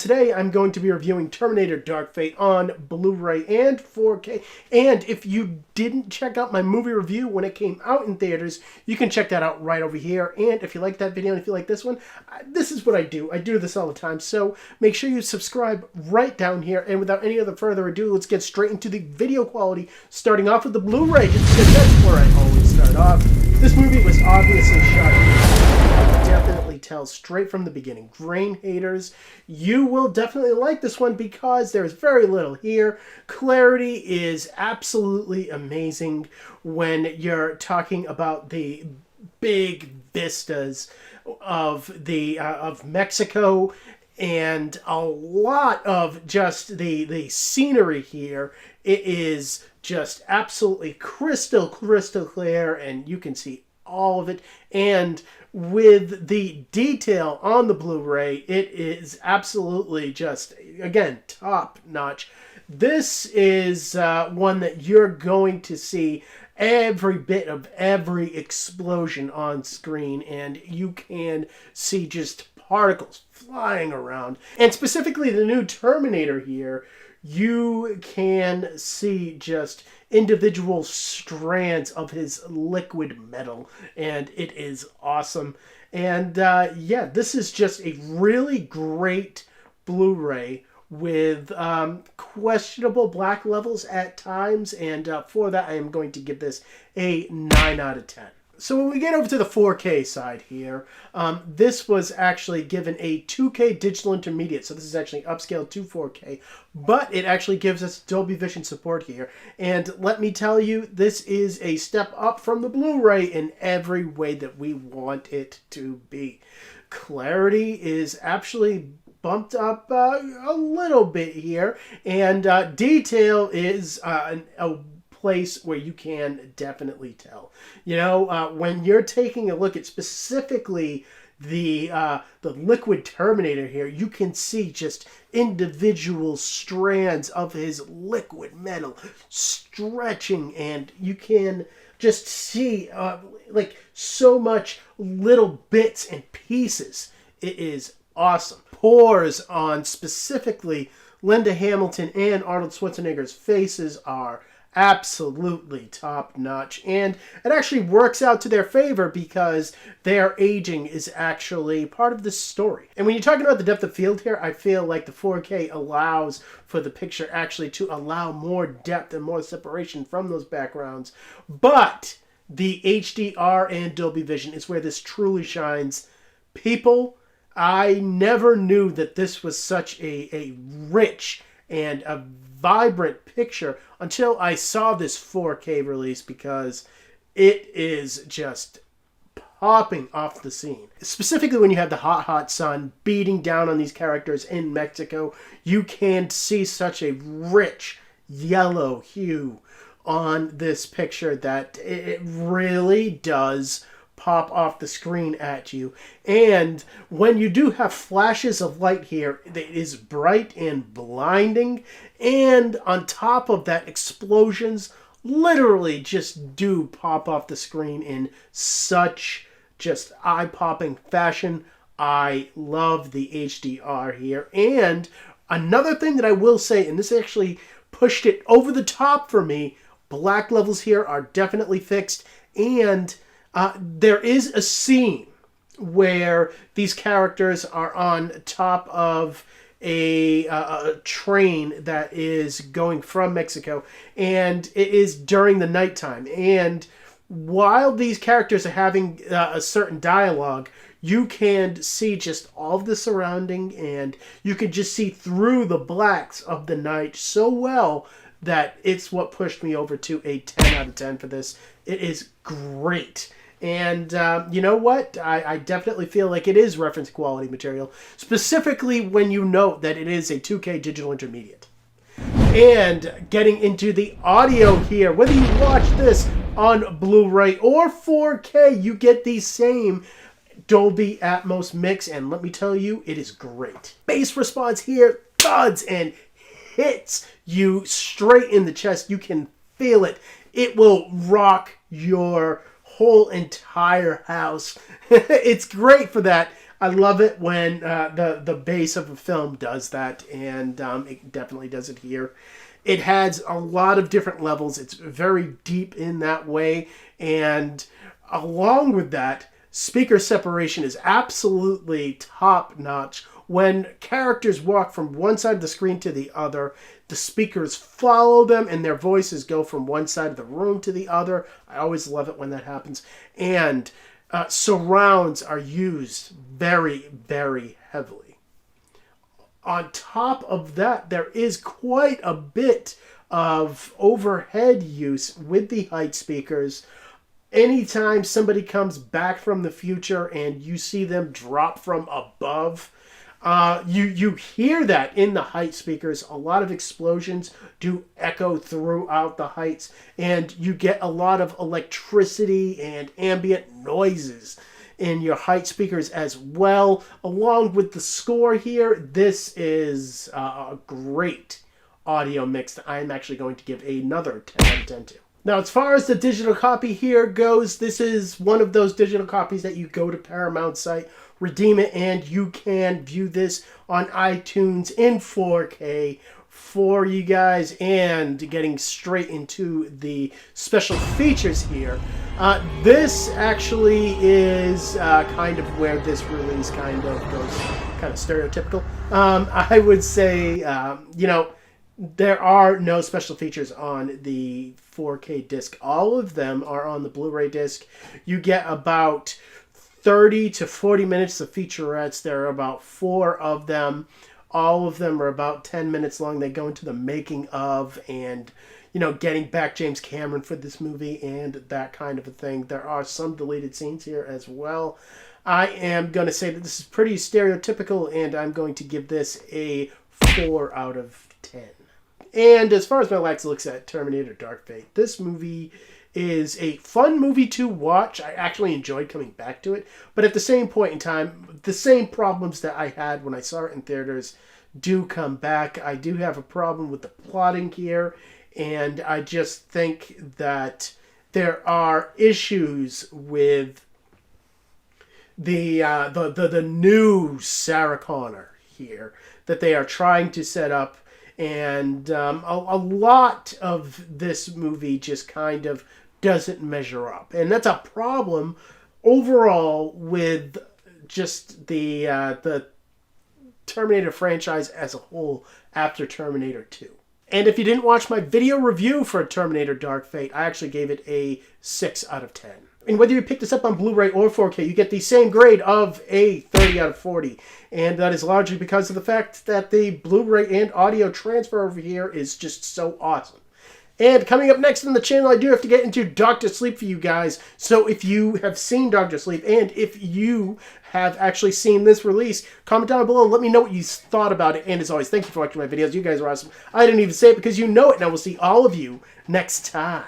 today I'm going to be reviewing Terminator Dark Fate on Blu-ray and 4K. And if you didn't check out my movie review when it came out in theaters, you can check that out right over here. And if you like that video and if you like this one, this is what I do. I do this all the time. So make sure you subscribe right down here. And without any other further ado, let's get straight into the video quality, starting off with the Blu-ray, because that's where I always start off. This movie was obviously shot. Definitely tell straight from the beginning. Grain haters, you will definitely like this one because there's very little here. Clarity is absolutely amazing when you're talking about the big vistas of of Mexico, and a lot of just the scenery here. It is just absolutely crystal clear, and you can see all of it. And with the detail on the Blu-ray, it is absolutely just, again, top notch. This is one that you're going to see every bit of every explosion on screen, and you can see just particles flying around. And specifically the new Terminator here, you can see just individual strands of his liquid metal, and it is awesome. And yeah, this is just a really great Blu-ray with questionable black levels at times, and for that I am going to give this a 9 out of 10. So when we get over to the 4K side here, this was actually given a 2K digital intermediate. So this is actually upscaled to 4K, but it actually gives us Dolby Vision support here. And let me tell you, this is a step up from the Blu-ray in every way that we want it to be. Clarity is actually bumped up a little bit here, and detail is a place where you can definitely tell. You know, when you're taking a look at specifically the liquid Terminator here, you can see just individual strands of his liquid metal stretching, and you can just see like so much little bits and pieces. It is awesome. Pores on specifically Linda Hamilton and Arnold Schwarzenegger's faces are absolutely top notch, and it actually works out to their favor because their aging is actually part of the story. And when you're talking about the depth of field here, I feel like the 4K allows for the picture actually to allow more depth and more separation from those backgrounds, but the HDR and Dolby Vision is where this truly shines. People, I never knew that this was such a rich and a vibrant picture until I saw this 4K release, because it is just popping off the scene. Specifically when you have the hot sun beating down on these characters in Mexico, you can see such a rich yellow hue on this picture that it really does pop off the screen at you. And when you do have flashes of light here, it is bright and blinding, and on top of that, explosions literally just do pop off the screen in such just eye-popping fashion. I love the HDR here. And another thing that I will say, and this actually pushed it over the top for me, black levels here are definitely fixed, and there is a scene where these characters are on top of a train that is going from Mexico, and it is during the nighttime. And while these characters are having a certain dialogue, you can see just all of the surrounding, and you can just see through the blacks of the night so well that it's what pushed me over to a 10 out of 10 for this. It is great. And you know what? I definitely feel like it is reference quality material, specifically when you note that it is a 2K digital intermediate. And getting into the audio here, whether you watch this on Blu-ray or 4K, you get the same Dolby Atmos mix, and let me tell you, it is great. Bass response here thuds and hits you straight in the chest. You can feel it. It will rock your whole entire house. It's great for that. I love it when the bass of a film does that, and it definitely does it here. It has a lot of different levels. It's very deep in that way, and along with that, speaker separation is absolutely top-notch. When characters walk from one side of the screen to the other, the speakers follow them and their voices go from one side of the room to the other. I always love it when that happens. And surrounds are used very, very heavily. On top of that, there is quite a bit of overhead use with the height speakers. Anytime somebody comes back from the future and you see them drop from above, you hear that in the height speakers. A lot of explosions do echo throughout the heights, and you get a lot of electricity and ambient noises in your height speakers as well. Along with the score here, this is a great audio mix that I'm actually going to give another 10 out of 10 to. Now, as far as the digital copy here goes, this is one of those digital copies that you go to Paramount site, redeem it, and you can view this on iTunes in 4K for you guys. And getting straight into the special features here, this actually is kind of where this release kind of goes kind of stereotypical. I would say, you know, there are no special features on the 4K disc. All of them are on the Blu-ray disc. You get about 30 to 40 minutes of featurettes. There are about 4 of them. All of them are about 10 minutes long. They go into the making of and, you know, getting back James Cameron for this movie and that kind of a thing. There are some deleted scenes here as well. I am going to say that this is pretty stereotypical, and I'm going to give this a 4 out of 10. And as far as my likes looks at Terminator Dark Fate, this movie is a fun movie to watch. I actually enjoyed coming back to it. But at the same point in time, the same problems that I had when I saw it in theaters do come back. I do have a problem with the plotting here. And I just think that there are issues with the new Sarah Connor here that they are trying to set up. And a lot of this movie just kind of doesn't measure up. And that's a problem overall with just the Terminator franchise as a whole after Terminator 2. And if you didn't watch my video review for Terminator Dark Fate, I actually gave it a 6 out of 10. And whether you pick this up on Blu-ray or 4K, you get the same grade of a 30 out of 40. And that is largely because of the fact that the Blu-ray and audio transfer over here is just so awesome. And coming up next on the channel, I do have to get into Dr. Sleep for you guys. So if you have seen Dr. Sleep, and if you have actually seen this release, comment down below and let me know what you thought about it. And as always, thank you for watching my videos. You guys are awesome. I didn't even say it because you know it, and I will see all of you next time.